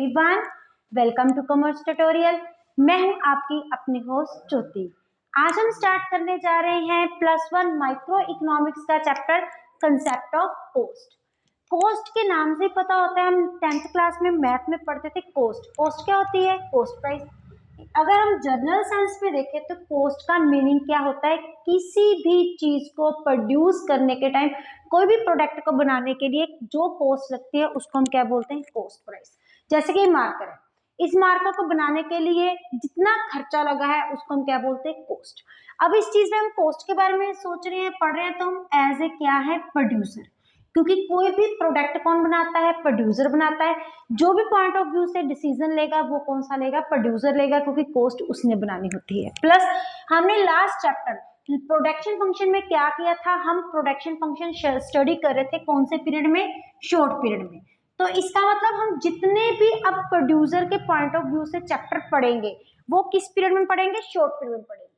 Everyone, welcome to commerce tutorial. मैं हूं आपकी अपनी होस्ट ज्योति। आज हम स्टार्ट करने जा रहे हैं +1 माइक्रो इकोनॉमिक्स का chapter concept of cost. Cost के नाम से पता होता है, हम 10th क्लास में मैथ में पढ़ते थे। कोस्ट क्या होती है? Cost price. अगर हम जनरल सेंस में देखें तो कोस्ट का मीनिंग क्या होता है? किसी भी चीज को प्रोड्यूस करने के टाइम, कोई भी प्रोडक्ट को बनाने के लिए जो कॉस्ट लगती है उसको हम क्या बोलते हैं? Cost price. जैसे कि मार्कर है, इस मार्कर को बनाने के लिए जितना खर्चा लगा है उसको हम क्या बोलते हैं? कॉस्ट। अब इस चीज में हम कॉस्ट के बारे में सोच रहे हैं, पढ़ रहे हैं, तो हम एज ए क्या है? प्रोड्यूसर। क्योंकि कोई भी प्रोडक्ट कौन बनाता है? प्रोड्यूसर बनाता है। जो भी पॉइंट ऑफ व्यू से डिसीजन लेगा वो कौन सा लेगा? प्रोड्यूसर लेगा, क्योंकि कॉस्ट उसने बनानी होती है। प्लस हमने लास्ट चैप्टर प्रोडक्शन फंक्शन में क्या किया था? हम प्रोडक्शन फंक्शन स्टडी कर रहे थे कौन से पीरियड में? शॉर्ट पीरियड में। तो इसका मतलब हम जितने भी अब प्रोड्यूसर के पॉइंट ऑफ व्यू से चैप्टर पढ़ेंगे वो किस पीरियड में पढ़ेंगे? शॉर्ट पीरियड में पढ़ेंगे।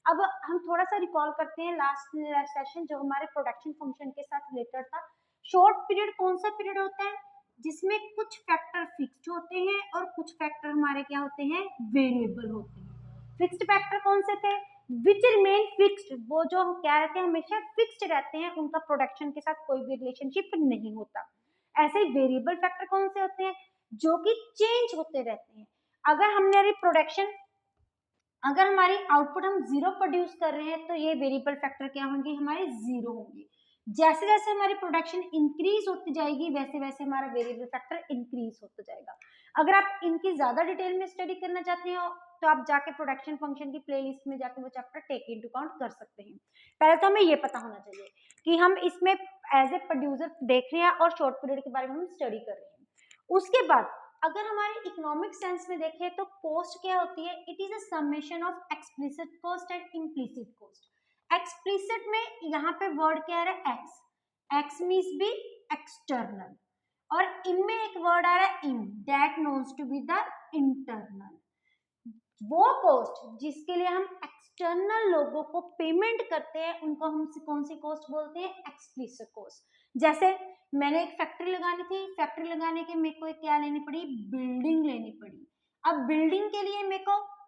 अब हम थोड़ा सा रिकॉल करते हैं लास्ट सेशन जो हमारे प्रोडक्शन फंक्शन के साथ रिलेटेड था। शॉर्ट पीरियड कौन सा पीरियड होता है? जिसमें कुछ फैक्टर फिक्स्ड होते हैं और कुछ फैक्टर हमारे क्या होते हैं? वेरिएबल होते हैं। फिक्स्ड फैक्टर कौन से थे? विच रिमेन फिक्स्ड, वो जो हम क्या रहते हैं? हमेशा फिक्स्ड रहते हैं, उनका प्रोडक्शन के साथ कोई भी रिलेशनशिप नहीं होता। ऐसे ही वेरिएबल फैक्टर कौन से होते हैं? जो कि चेंज होते रहते हैं। अगर हमारी प्रोडक्शन, अगर हमारी आउटपुट हम 0 प्रोड्यूस कर रहे हैं तो ये वेरिएबल फैक्टर क्या होंगे? हमारे 0 होंगे। जैसे जैसे हमारी प्रोडक्शन इंक्रीज होती जाएगी वैसे वैसे हमारा वेरिएबल फैक्टर इंक्रीज होता जाएगा। अगर आप इनकी ज्यादा डिटेल में स्टडी करना चाहते हो तो आप जाके प्रोडक्शन फंक्शन की प्लेलिस्ट में जाके वो चैप्टर टेक इनटू अकाउंट कर सकते हैं। पहले तो हमें ये पता होना चाहिए कि हम इसमें एज ए प्रोड्यूसर देख रहे हैं और शॉर्ट पीरियड के बारे में हम स्टडी कर रहे हैं। उसके बाद अगर हमारे इकोनॉमिक सेंस में देखें तो कॉस्ट क्या होती है? It is a summation of explicit cost and implicit cost. Explicit में यहाँ पे वर्ड क्या आ रहा है? एक्स। एक्स मीन्स भी एक्सटर्नल, और इन में एक वर्ड आ रहा है in, that knowns to be the internal. वो कॉस्ट जिसके लिए हम एक्सटर्नल लोगों को पेमेंट करते हैं उनको हम कौन सी कॉस्ट बोलते हैं? Explicit cost. जैसे मैंने एक फैक्ट्री लगानी थी, फैक्ट्री लगाने के मेरे को एक क्या लेनी पड़ी? बिल्डिंग लेनी पड़ी। अब बिल्डिंग के लिए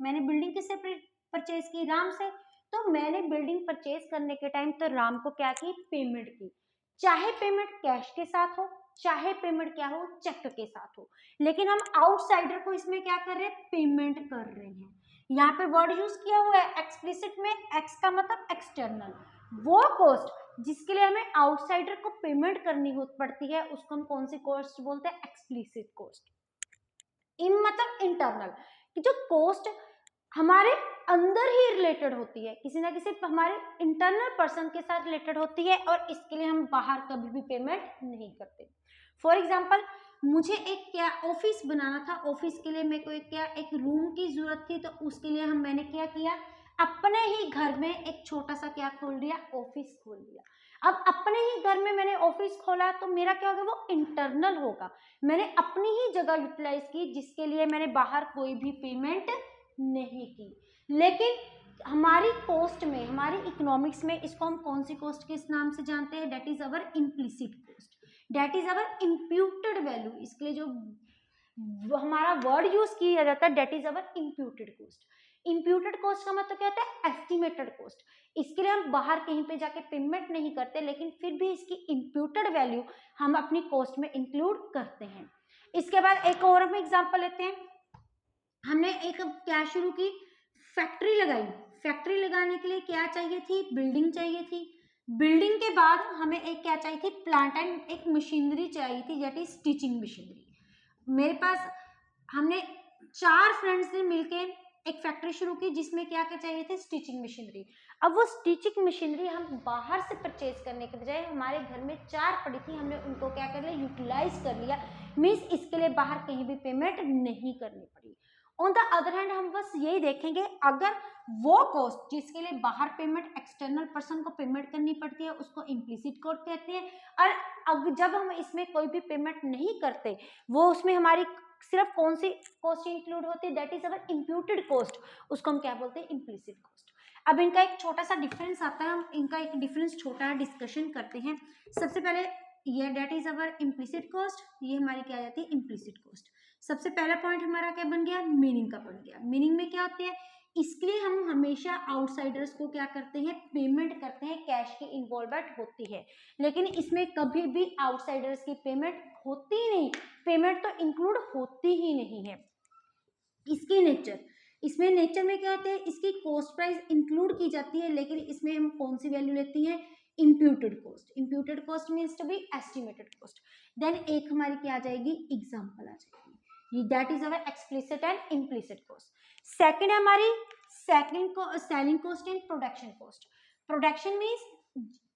मैंने बिल्डिंग किससे परचेज की? राम से। तो मैंने बिल्डिंग परचेज करने के टाइम तो राम को क्या की? पेमेंट की। चाहे पेमेंट कैश के साथ हो, चाहे पेमेंट क्या हो? चेक के साथ हो। लेकिन हम आउटसाइडर को इसमें क्या कर रहे हैं? पेमेंट कर रहे हैं। यहाँ पे वर्ड यूज किया हुआ है एक्सप्लिसिट में, एक्स का मतलब एक्सटर्नल। वो कॉस्ट जिसके लिए हमें आउटसाइडर को पेमेंट करनी पड़ती है उसको हम कौन सी कॉस्ट बोलते हैं? Explicit cost. इन मतलब इंटरनल, कि जो कॉस्ट हमारे अंदर ही रिलेटेड होती है, किसी ना किसी हमारे इंटरनल पर्सन के साथ रिलेटेड होती है और इसके लिए हम बाहर कभी भी पेमेंट नहीं करते। फॉर एग्जाम्पल, मुझे एक क्या ऑफिस बनाना था, ऑफिस के लिए मेरे को एक रूम की जरूरत थी, तो उसके लिए मैंने क्या किया? अपने ही घर में एक छोटा सा क्या खोल दिया? ऑफिस खोल दिया। अब अपने ही घर में मैंने ऑफिस खोला तो मेरा क्या होगा? वो इंटरनल होगा। मैंने अपनी ही जगह यूटिलाइज की जिसके लिए मैंने बाहर कोई भी पेमेंट नहीं की। लेकिन हमारी कॉस्ट में, हमारी इकोनॉमिक्स में इसको हम कौन सी कॉस्ट किस नाम से जानते हैं? That is our implicit cost, that is our imputed value. इसके लिए जो हमारा वर्ड यूज किया जाता है that is our imputed cost. Imputed cost का मतलब क्या होता है? Estimated cost. इसके लिए हम बाहर कहीं पे जाके पेमेंट नहीं करते, लेकिन फिर भी इसकी इम्प्यूटेड वैल्यू हम अपनी कॉस्ट में इंक्लूड करते हैं। इसके बाद एक और हम एग्जांपल लेते हैं। हमने एक क्या शुरू की? फैक्ट्री लगाई। फैक्ट्री लगाने के लिए क्या चाहिए थी? बिल्डिंग चाहिए थी। बिल्डिंग के बाद हमें एक क्या चाहिए थी? प्लांट एंड एक मशीनरी चाहिए थी, दैट इज स्टिचिंग मशीनरी। मेरे पास, हमने 4 फ्रेंड्स ने मिलकर एक फैक्ट्री शुरू की जिसमें क्या क्या चाहिए थे? Stitching machinery. अब वो स्टिचिंग मशीनरी हम बाहर से परचेज करने के बजाय हमारे घर में 4 पड़ी थी, हमने उनको क्या कर लिया? यूटिलाइज कर लिया। मीन्स इसके लिए बाहर कहीं भी पेमेंट नहीं करनी पड़ी। ऑन द अदर हैंड हम बस यही देखेंगे, अगर वो कॉस्ट जिसके लिए बाहर पेमेंट एक्सटर्नल पर्सन को पेमेंट करनी पड़ती है उसको इम्प्लिसिट कॉस्ट कहते हैं, और जब हम इसमें कोई भी पेमेंट नहीं करते, वो उसमें हमारी सिर्फ कौन सी कॉस्ट इंक्लूड होती है? That is our imputed cost, उसको हम क्या बोलते हैं? Implicit cost. अब इनका एक छोटा सा डिफरेंस आता है, हम इनका एक डिफरेंस छोटा डिस्कशन करते हैं। सबसे पहले ये that is our implicit cost, ये हमारी क्या आ जाती है? Implicit cost. सबसे पहला पॉइंट हमारा क्या बन गया, मीनिंग का बन गया। मीनिंग में क्या होते हैं, इसके लिए हम हमेशा आउटसाइडर्स को क्या करते हैं, पेमेंट करते हैं, कैश की इन्वॉल्वमेंट होती है। लेकिन इसमें कभी भी आउटसाइडर्स की पेमेंट होती ही नहीं, पेमेंट तो इंक्लूड होती ही नहीं है। इसकी नेचर, इसमें नेचर में क्या होते हैं, इसकी कॉस्ट प्राइस इंक्लूड की जाती है, लेकिन इसमें हम कौन सी वैल्यू लेती हैं, imputed cost. Imputed cost means to be estimated cost. Then एक हमारी क्या आ जाएगी, एग्जांपल आ जाएगी, that is our explicit and implicit cost. Second है हमारी selling cost and production cost. Production means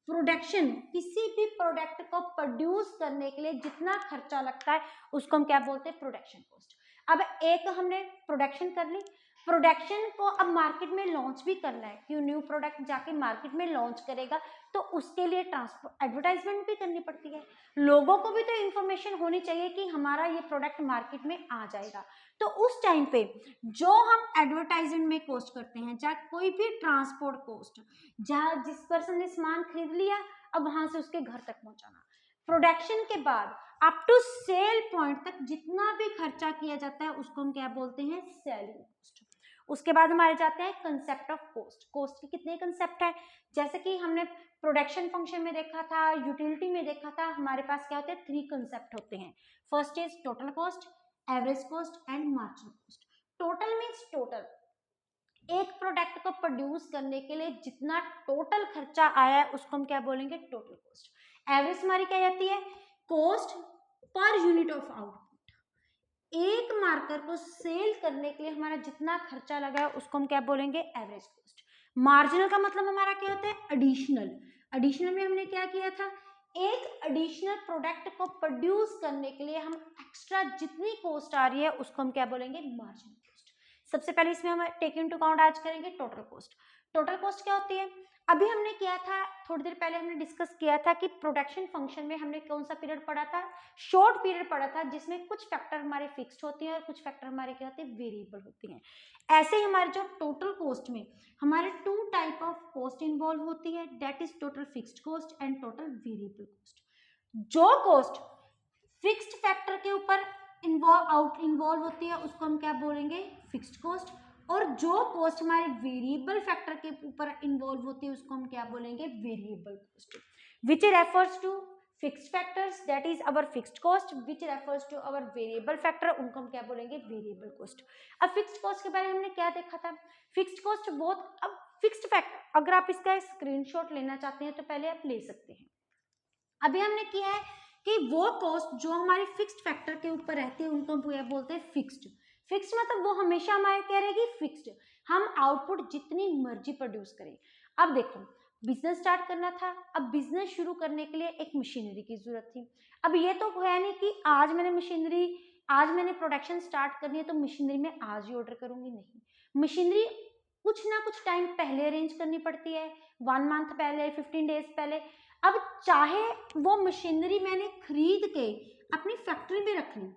production, किसी भी प्रोडक्ट को प्रोड्यूस करने के लिए जितना खर्चा लगता है उसको हम क्या बोलते हैं, प्रोडक्शन कॉस्ट। अब एक हमने प्रोडक्शन कर ली, प्रोडक्शन को अब मार्केट में लॉन्च भी करना है, क्यों, न्यू प्रोडक्ट जाके मार्केट में लॉन्च करेगा तो उसके लिए ट्रांसपोर्ट एडवर्टाइजमेंट भी करनी पड़ती है, लोगों को भी तो इंफॉर्मेशन होनी चाहिए कि हमारा ये प्रोडक्ट मार्केट में आ जाएगा। तो उस टाइम पे जो हम एडवर्टाइजमेंट में कॉस्ट करते हैं, चाहे कोई भी ट्रांसपोर्ट कॉस्ट, जहाँ जिस पर्सन ने सामान खरीद लिया अब वहां से उसके घर तक पहुंचाना, प्रोडक्शन के बाद अप टू सेल पॉइंट तक जितना भी खर्चा किया जाता है उसको हम क्या बोलते हैं, सेलिंग कॉस्ट। उसके बाद हमारे जाते हैं कंसेप्ट ऑफ कॉस्ट। कॉस्ट के कितने कंसेप्ट है, जैसे कि हमने प्रोडक्शन फंक्शन में देखा था, यूटिलिटी में देखा था, हमारे पास क्या होते हैं, 3 कंसेप्ट होते हैं। First is total cost, average cost and marginal cost. Total means total, एक प्रोडक्ट को प्रोड्यूस करने के लिए जितना टोटल खर्चा आया है उसको हम क्या बोलेंगे, टोटल कॉस्ट। एवरेज हमारी क्या जाती है, cost per unit of output. एक मार्कर को सेल करने के लिए हमारा जितना खर्चा लगा है उसको हम क्या बोलेंगे, एवरेज कॉस्ट। मार्जिनल का मतलब हमारा क्या होता है, एडिशनल। एडिशनल में हमने क्या किया था, एक एडिशनल प्रोडक्ट को प्रोड्यूस करने के लिए हम एक्स्ट्रा जितनी कॉस्ट आ रही है उसको हम क्या बोलेंगे, मार्जिनल कॉस्ट। सबसे पहले इसमें हम टेक इनटू अकाउंट आज करेंगे टोटल कॉस्ट। टोटल कॉस्ट क्या होती है, अभी हमने किया था, थोड़ी देर पहले हमने डिस्कस किया था कि प्रोडक्शन फंक्शन में हमने कौन सा पीरियड पढ़ा था, शॉर्ट पीरियड पढ़ा था, जिसमें कुछ फैक्टर हमारे फिक्स्ड होती हैं और कुछ फैक्टर हमारे क्या होते हैं, वेरिएबल होती हैं। ऐसे ही हमारे जो टोटल कॉस्ट में हमारे 2 टाइप ऑफ कॉस्ट इन्वॉल्व होती है, that is total fixed cost and total variable cost. जो कॉस्ट फिक्स्ड फैक्टर के ऊपर इन्वॉल्व होती है उसको हम क्या बोलेंगे, फिक्स्ड कॉस्ट, और जो कॉस्ट हमारे वेरिएबल फैक्टर के ऊपर इन्वॉल्व होती है उसको हम क्या बोलेंगे, variable cost, which refers to fixed factors, that is our fixed cost, which refers to our variable factor, उनको हम क्या बोलेंगे, वेरिएबल कॉस्ट। अब फिक्स्ड कॉस्ट के बारे में हमने क्या देखा था, फिक्स्ड कॉस्ट बहुत, अब फिक्स्ड फैक्टर अगर आप इसका स्क्रीनशॉट लेना चाहते हैं तो पहले आप ले सकते हैं। अभी हमने किया है कि वो कॉस्ट जो हमारे फिक्स्ड फैक्टर के ऊपर रहती है उनको हम बोलते हैं फिक्स्ड। फिक्स्ड मतलब वो हमेशा हमारे क्या रहेगी, फिक्स्ड। हम आउटपुट जितनी मर्जी प्रोड्यूस करें। अब देखो, बिजनेस स्टार्ट करना था, अब बिजनेस शुरू करने के लिए एक मशीनरी की जरूरत थी। अब ये तो है नहीं कि आज मैंने प्रोडक्शन स्टार्ट करनी है तो मशीनरी में आज ही ऑर्डर करूंगी, नहीं। मशीनरी कुछ ना कुछ टाइम पहले अरेंज करनी पड़ती है, 1 मंथ पहले, 15 डेज पहले। अब चाहे वो मशीनरी मैंने खरीद के अपनी फैक्ट्री में रख ली,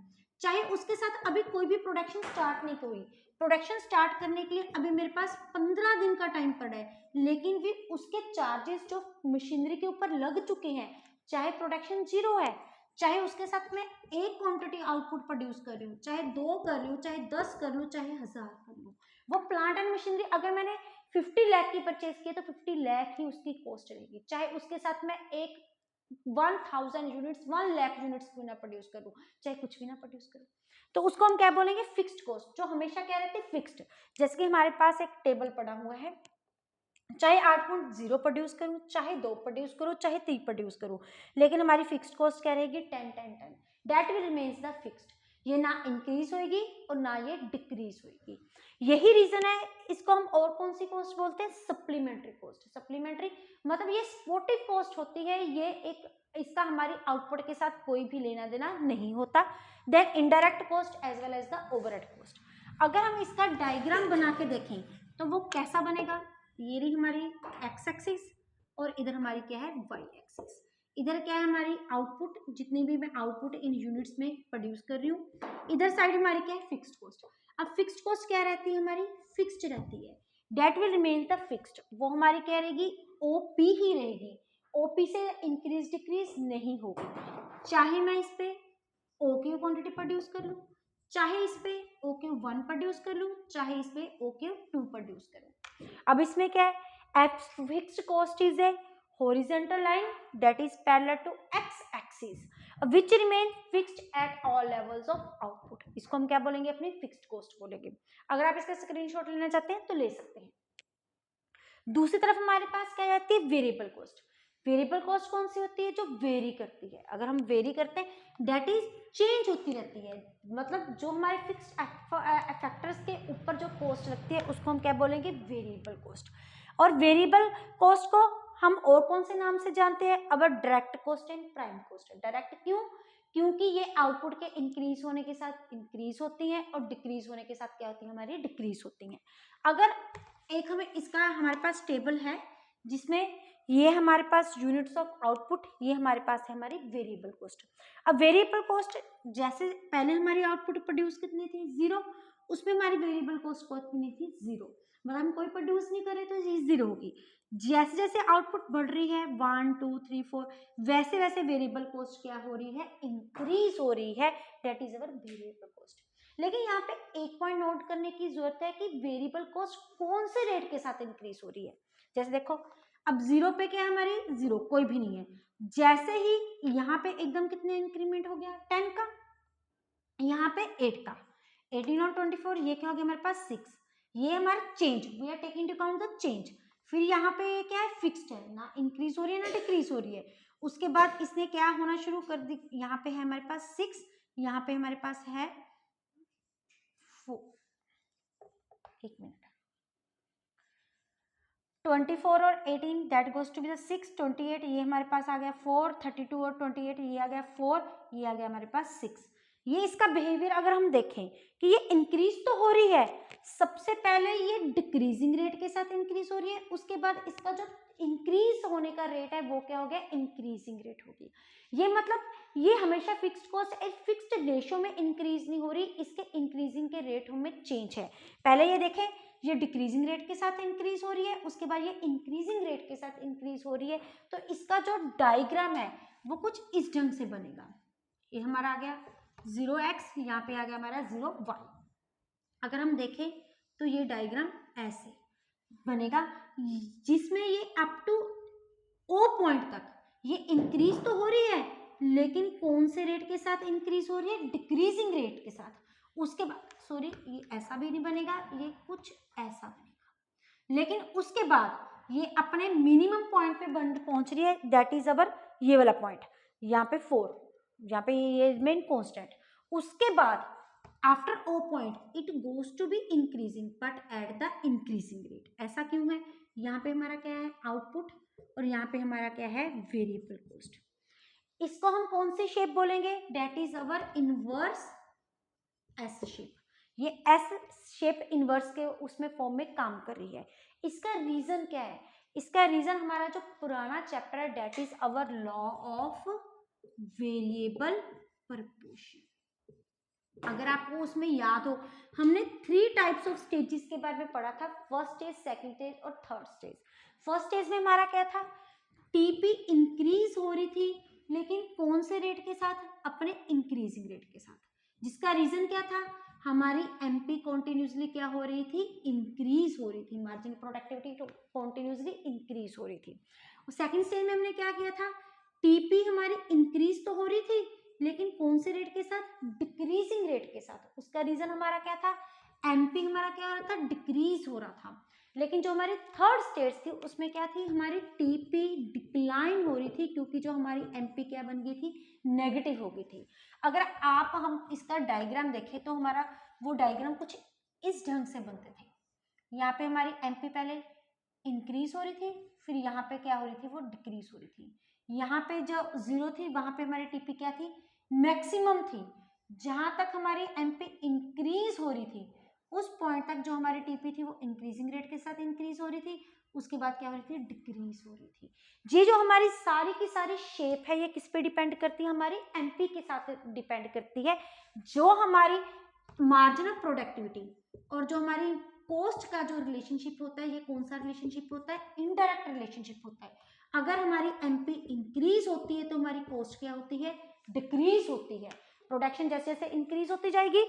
चाहे उसके साथ अभी कोई भी प्रोडक्शन स्टार्ट नहीं हुई, प्रोडक्शन स्टार्ट करने के लिए अभी मेरे पास 15 दिन का टाइम पड़ा है, लेकिन भी उसके चार्जेस जो मशीनरी के ऊपर लग चुके हैं, चाहे प्रोडक्शन 0 है, चाहे उसके साथ मैं एक क्वांटिटी आउटपुट प्रोड्यूस कर रही हूँ, चाहे 2 कर रही हूँ, चाहे 10 कर लूँ, चाहे 1000 कर लूँ, वो प्लांट एंड मशीनरी अगर मैंने 50 लाख की परचेज की तो 50 लाख ही उसकी कॉस्ट रहेगी, चाहे उसके साथ मैं एक 1000 यूनिट्स 1 लाख यूनिट्स क्यों ना प्रोड्यूस करूं, चाहे कुछ भी ना प्रोड्यूस करूं, तो उसको हम क्या बोलेंगे, फिक्स्ड कॉस्ट, जो हमेशा क्या रहती है, फिक्स्ड। जैसे कि हमारे पास एक टेबल पड़ा हुआ है, चाहे 8.0 प्रोड्यूस करूं, चाहे 2 प्रोड्यूस करूं, चाहे 3 प्रोड्यूस करूं, लेकिन हमारी फिक्स्ड कॉस्ट क्या रहेगी, 10 that will remains the fixed. ये ना इंक्रीज होगी और ना ये डिक्रीज होगी। यही रीजन है, इसको हम और कौन सी कॉस्ट बोलते हैं, सप्लीमेंट्री कॉस्ट। सप्लीमेंट्री मतलब ये स्पोर्टिव कॉस्ट होती है, ये एक इसका हमारी आउटपुट के साथ कोई भी लेना देना नहीं होता। Then indirect cost as well as the overhead cost. अगर हम इसका डायग्राम बना के देखें तो वो कैसा बनेगा, ये रही हमारी एक्स एक्सिस और इधर हमारी क्या है, वाई एक्सिस। इधर क्या है हमारी आउटपुट, जितनी भी मैं आउटपुट इन यूनिट्स में प्रोड्यूस कर रही हूँ। इधर साइड हमारी क्या है, फिक्स्ड कॉस्ट। अब फिक्स्ड कॉस्ट क्या रहती है, हमारी फिक्स्ड रहती है, that will remain the fixed. वो हमारी क्या रहेगी, ओपी ही रहेगी, ओपी से इंक्रीज डिक्रीज नहीं होगी, चाहे मैं इस पे ओ की क्वांटिटी प्रोड्यूस कर लूँ, चाहे इस पे OQ1 प्रोड्यूस कर लूं, चाहे इस पे OQ2 प्रोड्यूस करूं। अब इसमें क्या है, F fixed cost is a horizontal line that is parallel to x axis which remain fixed at all levels of output। इसको हम क्या बोलेंगे, अपनी फिक्स्ड कॉस्ट बोलेंगे। अगर आप इसका स्क्रीनशॉट लेना चाहते हैं तो ले सकते हैं। दूसरी तरफ हमारे पास क्या जाती है, वेरिएबल कॉस्ट। वेरिएबल कॉस्ट कौन सी होती है, जो वेरी करती है। अगर हम वेरी करते हैं दैट इज चेंज होती रहती है, मतलब जो हमारे फिक्स्ड फैक्टर्स के ऊपर जो कॉस्ट लगती है उसको हम क्या बोलेंगे, वेरिएबल कॉस्ट। और वेरिएबल कॉस्ट को हम और कौन से नाम से जानते हैं, अब direct cost and prime cost. Direct क्यों, क्योंकि ये आउटपुट के इंक्रीज होने के साथ इंक्रीज होती हैं और डिक्रीज होने के साथ क्या होती है, हमारी डिक्रीज होती हैं। अगर एक हमें इसका हमारे पास टेबल है जिसमें ये हमारे पास यूनिट्स ऑफ आउटपुट, ये हमारे पास है हमारी वेरिएबल कॉस्ट। अब वेरिएबल कॉस्ट जैसे पहले हमारी आउटपुट प्रोड्यूस कितनी थी, 0, उसमें हमारी वेरिएबल कॉस्ट कितनी थी, 0, मतलब हम कोई प्रोड्यूस नहीं करे तो ये 0 होगी। जैसे जैसे आउटपुट बढ़ रही है 1 2 3 4 वैसे वैसे वेरिएबल कॉस्ट क्या हो रही है, इंक्रीज हो रही है, that is our variable cost. लेकिन यहाँ पे एक पॉइंट नोट करने की जरूरत है कि वेरिएबल कॉस्ट कौन से रेट के साथ इंक्रीज हो रही है। जैसे देखो अब 0 पे क्या है हमारी, 0 कोई भी नहीं है। जैसे ही यहाँ पे एकदम कितने इंक्रीमेंट हो गया, 10 का, यहाँ पे 8 का, 18 और 24, ये क्या हो गया हमारे पास 6, ये हमारा change, we are taking to count the change. फिर यहाँ पे क्या है, फिक्स्ड है, ना इंक्रीज हो रही है ना डिक्रीज हो रही है। उसके बाद इसने क्या होना शुरू कर दी, यहाँ पे है हमारे पास 6, यहाँ पे हमारे पास है 4, एक मिनट, 24 और 18 that goes to be the 6, 28 ये हमारे पास आ गया 4, 32 और 28 ये आ गया 4, ये आ गया हमारे पास 6। ये इसका बिहेवियर अगर हम देखें कि ये इंक्रीज तो हो रही है, सबसे पहले ये डिक्रीजिंग रेट के साथ इंक्रीज हो रही है, उसके बाद इसका जो इंक्रीज होने का रेट है वो क्या हो गया, इंक्रीजिंग रेट हो गई। ये मतलब ये हमेशा फिक्स्ड कॉस्ट एक फिक्स्ड रेशो में इंक्रीज नहीं हो रही, इसके इंक्रीजिंग के रेट में चेंज है। पहले ये देखें ये डिक्रीजिंग रेट के साथ इंक्रीज हो रही है, उसके बाद ये इंक्रीजिंग रेट के साथ इंक्रीज हो रही है। तो इसका जो डायग्राम है वो कुछ इस ढंग से बनेगा। ये हमारा आ गया 0x, यहाँ पे आ गया हमारा 0y। अगर हम देखें तो ये डायग्राम ऐसे बनेगा जिसमें ये अप टू O पॉइंट तक ये इंक्रीज तो हो रही है, लेकिन कौन से रेट के साथ इंक्रीज हो रही है, डिक्रीजिंग रेट के साथ। उसके बाद सॉरी ये ऐसा भी नहीं बनेगा, ये कुछ ऐसा बनेगा, लेकिन उसके बाद ये अपने मिनिमम पॉइंट पे पहुंच रही है, दैट इज अवर ये वाला पॉइंट, यहाँ पे 4, यहाँ पे ये मेन कांस्टेंट। उसके बाद after O point it goes to be increasing but at the increasing rate. ऐसा क्यों है, यहाँ पे हमारा क्या है आउटपुट और यहाँ पे हमारा क्या है वेरिएबल कॉस्ट। इसको हम कौन सी शेप बोलेंगे, that is our inverse S shape. ये एस शेप इनवर्स के उसमें फॉर्म में काम कर रही है। इसका रीजन क्या है, इसका रीजन हमारा जो पुराना चैप्टर है that is our law of variable proportion. अगर आपको उसमें याद हो, हमने 3 टाइप्स ऑफ स्टेजेस के बारे में पढ़ा था, फर्स्ट स्टेज, सेकंड स्टेज और थर्ड स्टेज। फर्स्ट स्टेज में हमारा क्या था, टीपी इंक्रीज हो रही थी, लेकिन कौन से रेट के साथ, अपने इंक्रीजिंग रेट के साथ। जिसका रीजन क्या था, हमारी एमपी कॉन्टिन्यूसली क्या हो रही थी, इंक्रीज हो रही थी, मार्जिन प्रोडक्टिविटी कॉन्टिन्यूसली इंक्रीज हो रही थी। और सेकंड स्टेज में हमने क्या किया था, टीपी हमारी इंक्रीज तो हो रही थी, लेकिन कौन से रेट के साथ, डिक्रीजिंग रेट के साथ। उसका रीजन हमारा क्या था, एमपी हमारा क्या हो रहा था, डिक्रीज हो रहा था। लेकिन जो हमारी थर्ड स्टेज थी उसमें क्या थी, हमारी टीपी डिक्लाइन हो रही थी, क्योंकि जो हमारी एमपी क्या बन गई थी, नेगेटिव हो गई थी। अगर आप हम इसका डायग्राम देखें तो हमारा वो डायग्राम कुछ इस ढंग से बनते थे। यहाँ पे हमारी एमपी पहले इंक्रीज हो रही थी, फिर यहाँ पे क्या हो रही थी, वो डिक्रीज हो रही थी। यहाँ पे जो 0 थी वहां पे हमारी टीपी क्या थी, मैक्सिमम थी। जहां तक हमारी एमपी इंक्रीज हो रही थी उस पॉइंट तक जो हमारी टीपी थी वो इंक्रीजिंग रेट के साथ इंक्रीज हो रही थी, उसके बाद क्या हो रही थी, डिक्रीज हो रही थी। ये जो हमारी सारी की सारी शेप है ये किस पे डिपेंड करती है, हमारी एमपी के साथ डिपेंड करती है। जो हमारी मार्जिन ऑफ प्रोडक्टिविटी और जो हमारी कॉस्ट का जो रिलेशनशिप होता है, ये कौन सा रिलेशनशिप होता है, इनडायरेक्ट रिलेशनशिप होता है। अगर हमारी एमपी इंक्रीज होती है तो हमारी कॉस्ट क्या होती है, डिक्रीज होती है। प्रोडक्शन जैसे जैसे इंक्रीज होती जाएगी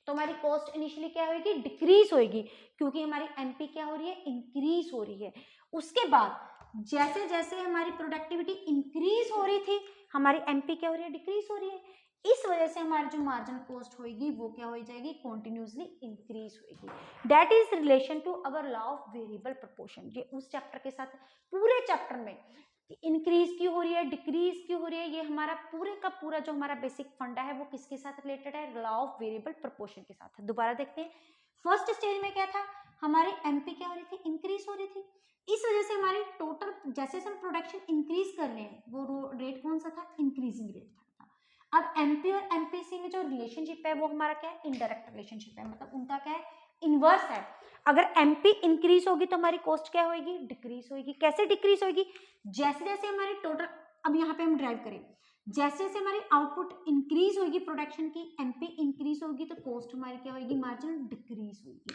तो हमारी कॉस्ट इनिशियली क्या होगी, डिक्रीज होगी, क्योंकि हमारी एमपी क्या हो रही है, इंक्रीज हो रही है। उसके बाद जैसे जैसे हमारी प्रोडक्टिविटी इंक्रीज हो रही थी, हमारी एमपी क्या हो रही है, डिक्रीज हो रही है। इस वजह से हमारी जो मार्जिनल कॉस्ट होगी वो क्या हो जाएगी, कॉन्टिन्यूसली इंक्रीज होगी। That is relation to our law of variable proportion. ये उस चैप्टर के साथ, पूरे चैप्टर में इंक्रीज क्यों हो रही है, डिक्रीज क्यों हो रही है, ये हमारा पूरे का पूरा जो हमारा बेसिक फंडा है वो किसके साथ रिलेटेड है, लॉ ऑफ वेरिएबल प्रोपोर्शन के साथ है। दोबारा देखते हैं, फर्स्ट स्टेज में क्या था, हमारी एमपी क्या हो रही थी, इंक्रीज हो रही थी। इस वजह से हमारी टोटल, जैसे हम प्रोडक्शन इंक्रीज कर रहे हैं, वो रेट कौन सा था, इंक्रीजिंग रेट था। अब एमपी और एमपीसी में जो रिलेशनशिप है वो हमारा क्या है, इनडायरेक्ट रिलेशनशिप है, मतलब उनका क्या है, इनवर्स है। अगर एमपी इंक्रीज होगी तो हमारी कॉस्ट क्या होगी, डिक्रीज होगी। कैसे डिक्रीज होगी, जैसे जैसे हमारी टोटल, अब यहाँ पे हम ड्राइव करें, जैसे जैसे हमारी आउटपुट इंक्रीज होगी प्रोडक्शन की, एमपी इंक्रीज होगी तो कॉस्ट हमारी क्या होगी, मार्जिन डिक्रीज होगी।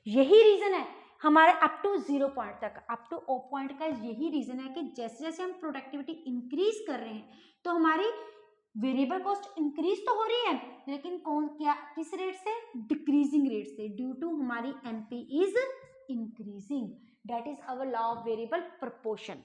यही रीजन है हमारे अप टू 0 पॉइंट तक, अप टू ओ पॉइंट का यही रीजन है कि जैसे जैसे हम प्रोडक्टिविटी इंक्रीज कर रहे हैं तो हमारी वेरिएबल कॉस्ट इंक्रीज तो हो रही है, लेकिन कौन क्या, किस रेट से, डिक्रीजिंग रेट से, ड्यू टू हमारी MP is increasing. That is our law of variable proportion.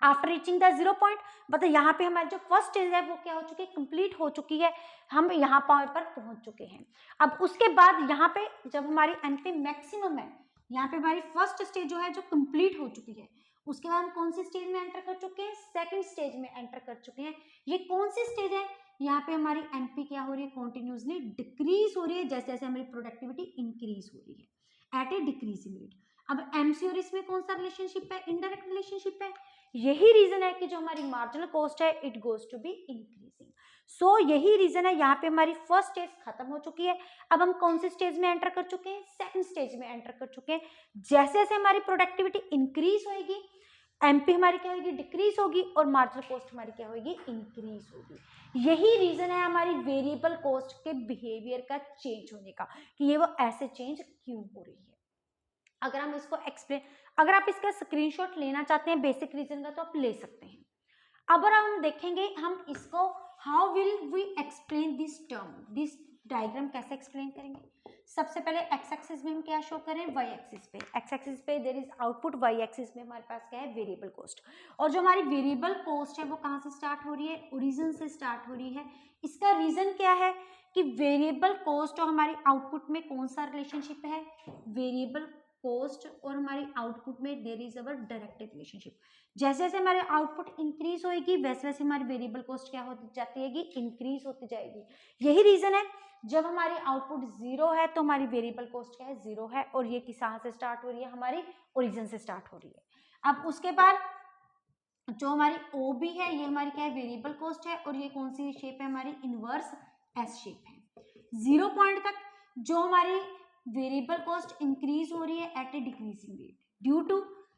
After reaching the 0 point, मतलब यहाँ पे हमारी जो फर्स्ट स्टेज है वो क्या हो चुकी है, कंप्लीट हो चुकी है, हम यहाँ पॉइंट पर पहुंच चुके हैं। अब उसके बाद यहाँ पे जब हमारी एमपी मैक्सिमम है, यहाँ पे हमारी फर्स्ट स्टेज जो है जो कंप्लीट हो चुकी है, उसके बाद हम कौन सी स्टेज में एंटर कर चुके हैं, सेकंड स्टेज में एंटर कर चुके हैं। ये कौन सी स्टेज है, यहाँ पे हमारी एमपी क्या हो रही है, कॉन्टिन्यूसली डिक्रीज हो रही है, जैसे जैसे हमारी प्रोडक्टिविटी इंक्रीज हो रही है एट ए डिक्रीजिंग रेट। अब एमसी और इसमें कौन सा रिलेशनशिप है, इनडायरेक्ट रिलेशनशिप है। यही रीजन है कि जो हमारी मार्जिनल कॉस्ट है it goes to be increasing. So यही रीजन है, यहाँ पे हमारी फर्स्ट स्टेज खत्म हो चुकी है। अब हम कौन से स्टेज में एंटर कर चुके हैं, सेकंड स्टेज में एंटर कर चुके हैं। जैसे जैसे हमारी प्रोडक्टिविटी इंक्रीज होगी, एमपी हमारी क्या होगी, डिक्रीज होगी, और मार्जिनल कॉस्ट हमारी क्या होगी, इंक्रीज होगी। यही रीजन है हमारी वेरिएबल कॉस्ट के बिहेवियर का चेंज होने का, कि ये वो ऐसे चेंज क्यों हो रही है। अगर हम इसको एक्सप्लेन, अगर आप इसका स्क्रीनशॉट लेना चाहते हैं बेसिक रीजन का तो आप ले सकते हैं। अब हम देखेंगे हम इसको, how will we explain this term, this diagram कैसे एक्सप्लेन करेंगे। सबसे पहले एक्स एक्सिस में हम क्या शो करें, वाई एक्सिस पे, एक्स एक्सिस पे there is output, Y axis में हमारे पास क्या है, वेरिएबल कॉस्ट। और जो हमारी वेरिएबल कॉस्ट है वो कहाँ से स्टार्ट हो रही है, ओरिजिन से स्टार्ट हो रही है। इसका रीजन क्या है कि वेरिएबल कॉस्ट और हमारी आउटपुट में कौन सा रिलेशनशिप है, वेरिएबल कॉस्ट और हमारी आउटपुट में there is our direct relationship. जैसे जैसे हमारे आउटपुट इंक्रीज होगी वैसे वैसे हमारी वेरिएबल कॉस्ट क्या होती जाती है, इंक्रीज होती जाएगी। यही रीजन है, जब हमारी आउटपुट 0 है तो हमारी वेरिएबल कॉस्ट क्या है, 0 है, और ये कहाँ से स्टार्ट हो रही है, हमारी ओरिजिन से स्टार्ट हो रही है। अब उसके बाद जो हमारी ओ बी है ये हमारी क्या है, वेरिएबल कॉस्ट है, और ये कौन सी शेप है, हमारी इनवर्स एस शेप है। 0 पॉइंट तक जो हमारी वेरिएबल कॉस्ट इंक्रीज हो रही है at a decreasing rate due to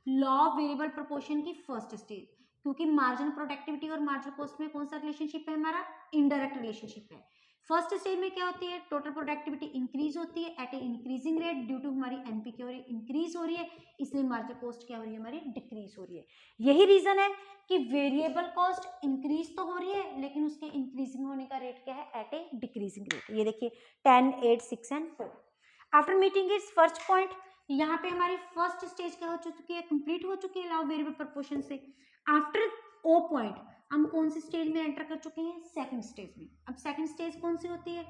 law of variable proportion की फर्स्ट स्टेज, क्योंकि मार्जिनल प्रोडक्टिविटी और मार्जिनल कॉस्ट में कौन सा रिलेशनशिप है, हमारा इनडायरेक्ट रिलेशनशिप है। फर्स्ट स्टेज में क्या होती है, टोटल प्रोडक्टिविटी इंक्रीज होती है at a increasing rate due to हमारी एमपी क्या हो रही है, इंक्रीज हो रही है, इसलिए मार्जिनल कॉस्ट क्या हो रही है, हमारी डिक्रीज हो रही है। यही रीजन है कि वेरिएबल कॉस्ट इंक्रीज तो हो रही है लेकिन उसके इंक्रीजिंग होने का रेट क्या है, एट ए डिक्रीजिंग रेट। ये देखिए 10, 8, 6 and 4। After meeting it's first point, यहाँ पे हमारी फर्स्ट स्टेज क्या हो चुकी है, कंप्लीट हो चुकी है लॉ वेरिएबल प्रोपोर्शन से। आफ्टर ओ पॉइंट हम कौन सी स्टेज में एंटर कर चुके हैं, सेकंड स्टेज में। अब सेकंड स्टेज कौन सी होती है,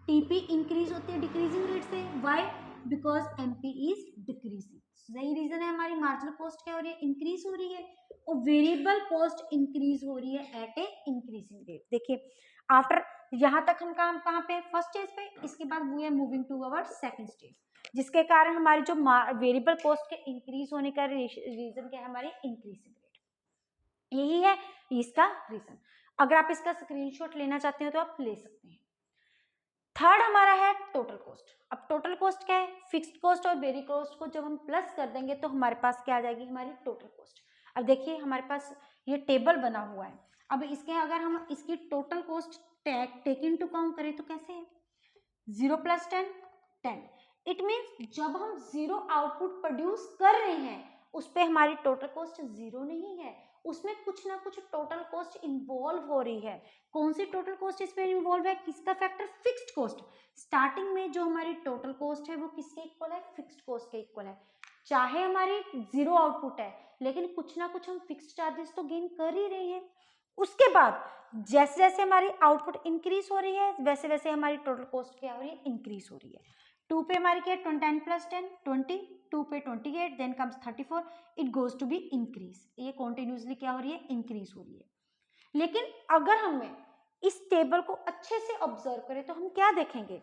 टीपी इंक्रीज होती है डिक्रीजिंग रेट से, why, because MP is decreasing. सही रीजन है, हमारी मार्जिनल कॉस्ट क्या हो रही है, इंक्रीज हो रही है, और वेरिएबल कॉस्ट इंक्रीज हो रही है एट ए इंक्रीजिंग रेट। देखिए आफ्टर, यहाँ तक हम काम कहाँ पे, फर्स्ट स्टेज पे, इसके बाद we are moving to our second stage, जिसके कारण हमारी जो वेरिएबल कॉस्ट के इंक्रीज होने का रीजन क्या है, हमारी इंक्रीजिंग रेट। यही है इसका रीजन। अगर आप इसका स्क्रीनशॉट लेना चाहते हो तो आप ले सकते हैं। थर्ड हमारा है टोटल कॉस्ट। अब टोटल कॉस्ट क्या है, फिक्स्ड कॉस्ट और वेरिएबल कॉस्ट को जब हम प्लस कर देंगे तो हमारे पास क्या आ जाएगी, हमारी टोटल कॉस्ट। अब देखिए हमारे पास ये टेबल बना हुआ है, अब इसके अगर हम इसकी total cost take into count करें तो कैसे है, 0 + 10, 10। इट मीन्स जब हम 0 आउटपुट प्रोड्यूस कर रहे हैं उस पर हमारी टोटल कॉस्ट 0 नहीं है, उसमें कुछ ना कुछ टोटल कॉस्ट इन्वॉल्व हो रही है। कौन सी टोटल कॉस्ट इसमें इन्वॉल्व है, किसका फैक्टर, फिक्स्ड कॉस्ट। स्टार्टिंग में जो हमारी टोटल कॉस्ट है वो किसके इक्वल है, फिक्स्ड कॉस्ट के इक्वल है। चाहे हमारी जीरो आउटपुट है लेकिन कुछ ना कुछ हम फिक्स्ड चार्जेस तो गेन कर ही रहे हैं। उसके बाद जैसे जैसे हमारी आउटपुट इंक्रीज हो रही है वैसे वैसे हमारी टोटल कॉस्ट क्या हो रही है, इंक्रीज हो रही है। 2 पे हमारी क्या है, 10 प्लस 10 20, 2 पे 28, then comes 34, it goes to be increase. ये कॉन्टिन्यूसली क्या हो रही है, इंक्रीज हो रही है। लेकिन अगर हमें इस टेबल को अच्छे से ऑब्जर्व करें तो हम क्या देखेंगे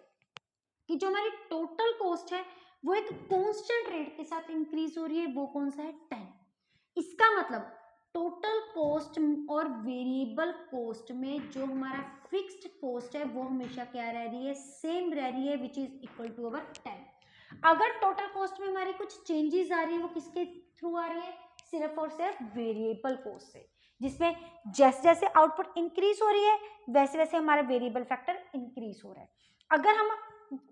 कि जो हमारी टोटल कॉस्ट है वो एक कांस्टेंट रेट के साथ इंक्रीज हो रही है। वो कौन सा है, 10। इसका मतलब टोटल कॉस्ट और वेरिएबल कॉस्ट में जो हमारा फिक्स्ड कॉस्ट है वो हमेशा क्या रह रही है, सेम रह रही है, which is equal to our 10। अगर टोटल कॉस्ट में हमारी कुछ चेंजेस आ रही है वो किसके थ्रू आ रही है, सिर्फ और सिर्फ वेरिएबल कॉस्ट से, जिसमें जैसे जैसे आउटपुट इंक्रीज हो रही है वैसे वैसे हमारा वेरिएबल फैक्टर इंक्रीज हो रहा है। अगर हम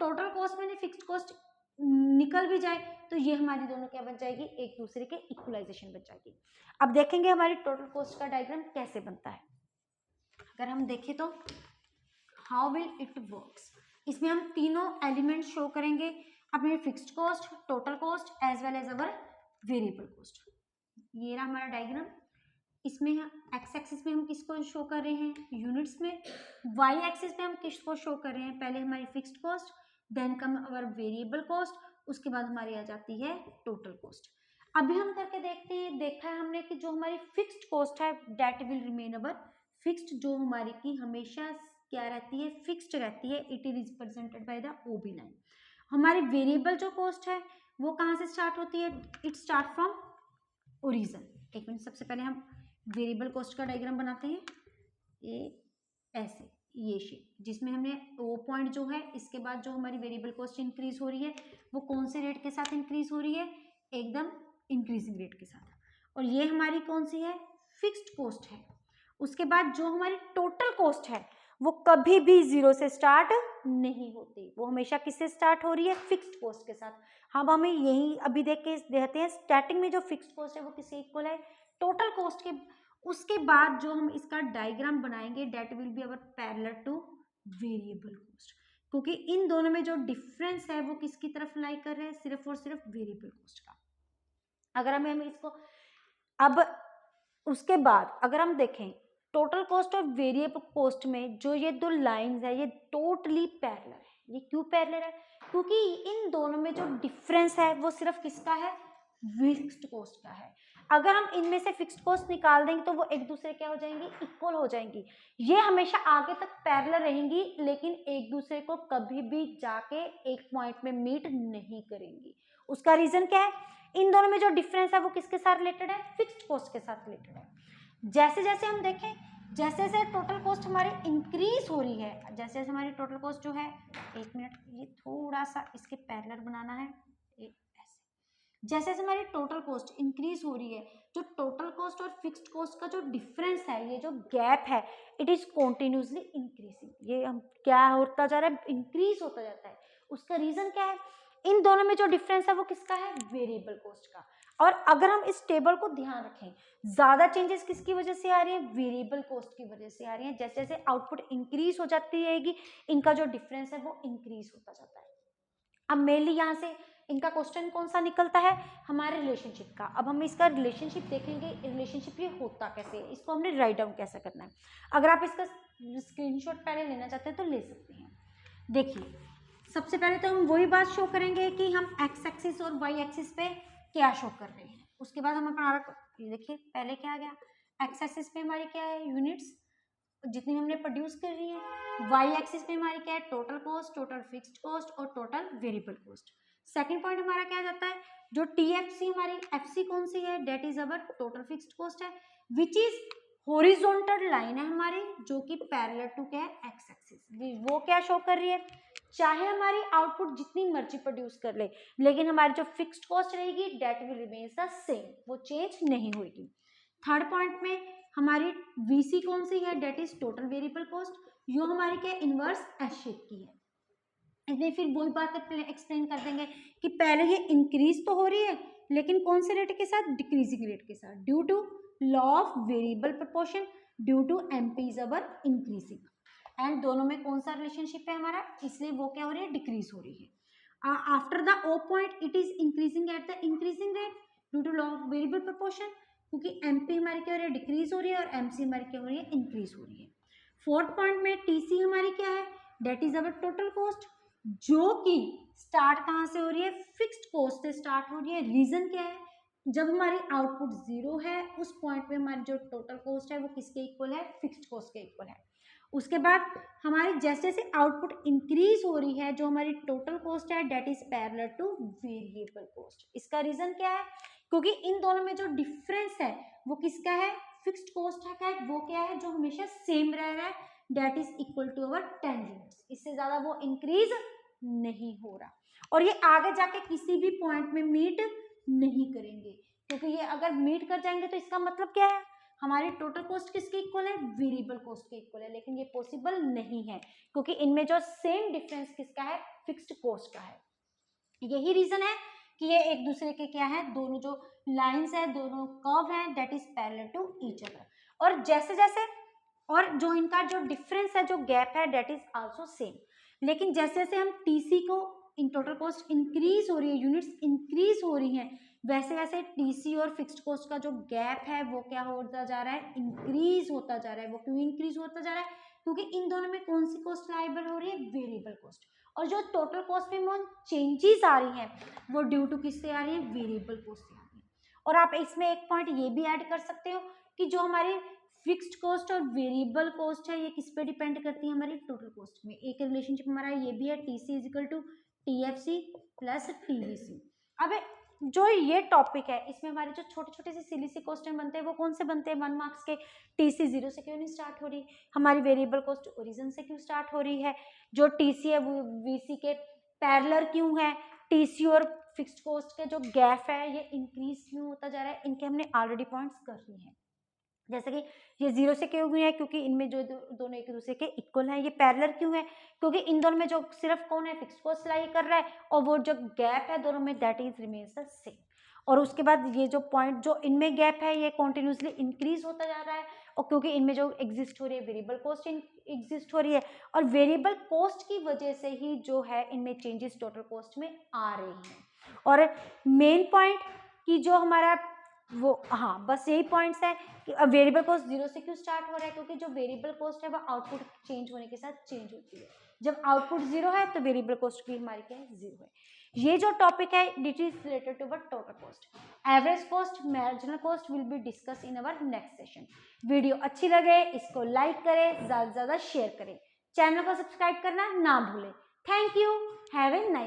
टोटल कॉस्ट में फिक्स्ड कॉस्ट निकल भी जाए तो ये हमारी दोनों क्या बन जाएगी, एक दूसरे के इक्वलाइजेशन बन जाएगी। अब देखेंगे हमारी टोटल कॉस्ट का डायग्राम कैसे बनता है। अगर हम देखें तो हाउ विल इट वर्क्स, इसमें हम तीनों एलिमेंट शो करेंगे, अपने fixed cost, total cost as well as our variable cost. ये रहा हमारा डायग्राम। इसमें एक्स एक्सिस में हम किसको शो कर रहे हैं, यूनिट्स में। वाई एक्सिस में हम किसको शो कर रहे हैं, पहले हमारी फिक्स्ड कॉस्ट, देन कम अवर वेरिएबल कॉस्ट, उसके बाद हमारी आ जाती है टोटल कॉस्ट। अभी हम करके देखा है हमने कि जो हमारी फिक्स्ड कॉस्ट है that will remain our fixed, जो हमारी की हमेशा क्या रहती है, फिक्स्ड रहती है। It is represented by the OB line. हमारी वेरिएबल जो कॉस्ट है वो कहाँ से स्टार्ट होती है, इट स्टार्ट फ्रॉम ओरिजिन। एक मिनट, सबसे पहले हम वेरिएबल कॉस्ट का डायग्राम बनाते हैं, ये ऐसे, ये शेप, जिसमें हमने वो पॉइंट जो है इसके बाद जो हमारी वेरिएबल कॉस्ट इंक्रीज हो रही है वो कौन से रेट के साथ इंक्रीज हो रही है, एकदम इंक्रीजिंग रेट के साथ। और ये हमारी कौन सी है, फिक्स्ड कॉस्ट है। उसके बाद जो हमारी टोटल कॉस्ट है वो कभी भी जीरो से स्टार्ट नहीं होती, वो हमेशा किससे स्टार्ट हो रही है, फिक्स्ड कॉस्ट के साथ। हम हमें यही अभी देख के देते हैं, स्टार्टिंग में जो फिक्स्ड कॉस्ट है वो किससे इक्वल है, टोटल कॉस्ट के। उसके बाद जो हम इसका डायग्राम बनाएंगे that will be our parallel to variable cost, क्योंकि इन दोनों में जो डिफरेंस है वो किसकी तरफ लाई कर रहे हैं, सिर्फ और सिर्फ वेरिएबल कॉस्ट का। अगर हमें इसको अब उसके बाद अगर हम देखें टोटल कॉस्ट और वेरिएबल कॉस्ट में जो ये दो लाइंस है ये टोटली पैरेलल है। ये क्यों पैरेलल है, क्योंकि इन दोनों में जो डिफरेंस है वो सिर्फ किसका है, फिक्स्ड कॉस्ट का है। अगर हम इनमें से फिक्स्ड कॉस्ट निकाल देंगे तो वो एक दूसरे क्या हो जाएंगी, इक्वल हो जाएंगी। ये हमेशा आगे तक पैरेलल रहेंगी लेकिन एक दूसरे को कभी भी जाके एक पॉइंट में मीट नहीं करेंगी। उसका रीजन क्या है, इन दोनों में जो डिफरेंस है वो किसके साथ रिलेटेड है, फिक्स्ड कॉस्ट के साथ रिलेटेड है। जैसे जैसे हम देखें, जैसे जैसे टोटल कॉस्ट हमारी इंक्रीज हो रही है, जैसे जैसे हमारी टोटल कॉस्ट जो है, एक मिनट, ये थोड़ा सा इसके पैरेलल बनाना है, ऐसे। जैसे जैसे हमारी टोटल कॉस्ट इंक्रीज हो रही है, जो टोटल कॉस्ट और फिक्स्ड कॉस्ट का जो डिफरेंस है, ये जो गैप है, इट इज कॉन्टिन्यूसली इंक्रीजिंग। ये हम क्या होता जा रहा है, इंक्रीज होता जाता है। उसका रीजन क्या है, इन दोनों में जो डिफरेंस है वो किसका है, वेरिएबल कॉस्ट का। और अगर हम इस टेबल को ध्यान रखें, ज्यादा चेंजेस किसकी वजह से आ रही है, वेरिएबल कॉस्ट की वजह से आ रही है। जैसे जैसे आउटपुट इंक्रीज हो जाती रहेगी इनका जो डिफरेंस है वो इंक्रीज होता जाता है। अब मेनली यहाँ से इनका क्वेश्चन कौन सा निकलता है, हमारे रिलेशनशिप का। अब हम इसका रिलेशनशिप देखेंगे, रिलेशनशिप ये होता कैसे है, इसको हमने राइट डाउन कैसे करना है। अगर आप इसका स्क्रीनशॉट पहले लेना चाहते हैं तो ले सकते हैं। देखिए, सबसे पहले तो हम वही बात शो करेंगे कि हम एक्स एक्सिस और वाई एक्सिस पे क्या शो कर रहे हैं। उसके बाद हम अपना देखिए, पहले क्या आ गया, एक्स एक्सिस पे हमारी क्या है, यूनिट्स जितनी हमने प्रोड्यूस कर रही है। वाई एक्सिस पे हमारी क्या है, total cost, total fixed cost और total variable cost. Second point हमारा क्या जाता है, जो टीएफसी हमारी एफसी कौन सी है, that is our total fixed cost है, विच इज हॉरिजॉन्टल लाइन है हमारी, जो कि पैरेलल टू क्या है, एक्स एक्सिस। वो क्या शो कर रही है, चाहे हमारी आउटपुट जितनी मर्जी प्रोड्यूस कर ले लेकिन हमारी जो फिक्स्ड कॉस्ट रहेगी that will remain the same, वो चेंज नहीं होगी। थर्ड पॉइंट में हमारी वीसी कौन सी है, that is total variable cost, जो हमारी क्या इनवर्स एस शेप की है। इसमें फिर वही बात एक्सप्लेन कर देंगे कि पहले ये इंक्रीज तो हो रही है लेकिन कौन से रेट के साथ, डिक्रीजिंग रेट के साथ, due to law of variable proportion due to MP is our increasing, and दोनों में कौन सा रिलेशनशिप है हमारा, इसलिए वो क्या हो रही है, डिक्रीज हो रही है. After the O point it is increasing at the increasing rate due to law of variable proportion, क्योंकि एमपी हमारी क्या हो रही है, डिक्रीज हो रही है, और एमसी हमारी क्या हो रही है, इंक्रीज हो रही है. फोर्थ पॉइंट में टीसी हमारी क्या है, that is our total cost, जो कि स्टार्ट कहाँ से हो रही है, फिक्स्ड कॉस्ट से स्टार्ट हो रही है. रीजन क्या है, जब हमारी आउटपुट जीरो है उस पॉइंट पे हमारी जो टोटल कॉस्ट है वो किसके इक्वल है, फिक्स्ड कॉस्ट के इक्वल है. उसके बाद हमारी जैसे जैसे आउटपुट इंक्रीज हो रही है, जो हमारी टोटल कॉस्ट है that is parallel to variable cost. इसका रीजन क्या है, क्योंकि इन दोनों में जो डिफरेंस है वो किसका है, फिक्स्ड कॉस्ट है, वो क्या है जो हमेशा सेम रह रहा है, that is equal to our 10 units. इससे ज्यादा वो इंक्रीज नहीं हो रहा, और ये आगे जाके किसी भी पॉइंट में मीट नहीं करेंगे, क्योंकि ये अगर मीट कर जाएंगे तो इसका मतलब क्या है, हमारी टोटल कॉस्ट किसके इक्वल है, वेरिएबल कॉस्ट के इक्वल है. लेकिन ये पॉसिबल नहीं है, क्योंकि इनमें जो सेम डिफरेंस किसका है, फिक्स्ड कॉस्ट का है. यही रीजन है कि ये एक दूसरे के क्या है, दोनों जो लाइंस है, दोनों कर्व है, that is parallel to each other. और जैसे जैसे और जो इनका जो डिफरेंस है, जो गैप है, डेट इज आल्सो सेम. लेकिन जैसे जैसे हम टीसी को इन टोटल कॉस्ट इंक्रीज हो रही है, यूनिट्स इंक्रीज हो रही हैं, वैसे वैसे टीसी और फिक्स्ड कॉस्ट का जो गैप है वो क्या होता जा रहा है, इंक्रीज होता जा रहा है. वो क्यों इंक्रीज होता जा रहा है, क्योंकि इन दोनों में कौन सी कॉस्ट लायबल हो रही है, वेरिएबल कॉस्ट. और जो टोटल कॉस्ट में चेंजेस आ रही हैं वो ड्यू टू किससे आ रही है, वेरिएबल कॉस्ट से आ रही है. और आप इसमें एक पॉइंट ये भी ऐड कर सकते हो कि जो हमारी फिक्स्ड कॉस्ट और वेरिएबल कॉस्ट है ये किस पे डिपेंड करती है, हमारी टोटल कॉस्ट में. एक रिलेशनशिप हमारा ये भी है, TC is equal to TFC plus TVC. अब जो ये टॉपिक है इसमें हमारे जो छोटे छोटे से सिली सी क्वेश्चन बनते हैं वो कौन से बनते हैं, 1 मार्क्स के. टीसी 0 से क्यों नहीं स्टार्ट हो रही, हमारी वेरिएबल कॉस्ट ओरिजिन से क्यों स्टार्ट हो रही है, जो टीसी है वो वीसी के पैरेलल क्यों है, टीसी और फिक्स्ड कॉस्ट के जो गैप है ये इंक्रीज क्यों होता जा रहा है, इनके हमने ऑलरेडी पॉइंट्स कर लिए हैं. जैसे कि ये 0 से क्यों हुई है, क्योंकि इनमें जो दोनों एक दूसरे के इक्वल है. ये पैरेलल क्यों है, क्योंकि इन दोनों में जो सिर्फ कौन है, फिक्स्ड कॉस्ट लाई कर रहा है, और वो जो गैप है दोनों में that is remains the same. और उसके बाद ये जो पॉइंट जो इनमें गैप है ये कॉन्टिन्यूसली इंक्रीज होता जा रहा है, और क्योंकि इनमें जो एग्जिस्ट हो रही है वेरिएबल कॉस्ट एग्जिस्ट हो रही है, और वेरिएबल कॉस्ट की वजह से ही जो है इनमें चेंजेस टोटल कॉस्ट में आ रही हैं. और मेन पॉइंट कि जो हमारा वो, हाँ बस यही पॉइंट्स है कि वेरिएबल कॉस्ट 0 से क्यों स्टार्ट हो रहा है, क्योंकि जो वेरिएबल कॉस्ट है वो आउटपुट चेंज होने के साथ चेंज होती है. जब आउटपुट 0 है तो वेरिएबल कॉस्ट भी हमारी क्या है, 0 है. ये जो टॉपिक है it is related to total cost. Average cost, marginal cost will be discuss in our next session. Video अच्छी लगे इसको लाइक करें, ज्यादा से ज्यादा शेयर करें, चैनल को सब्सक्राइब करना ना भूलें. Thank you, have a nice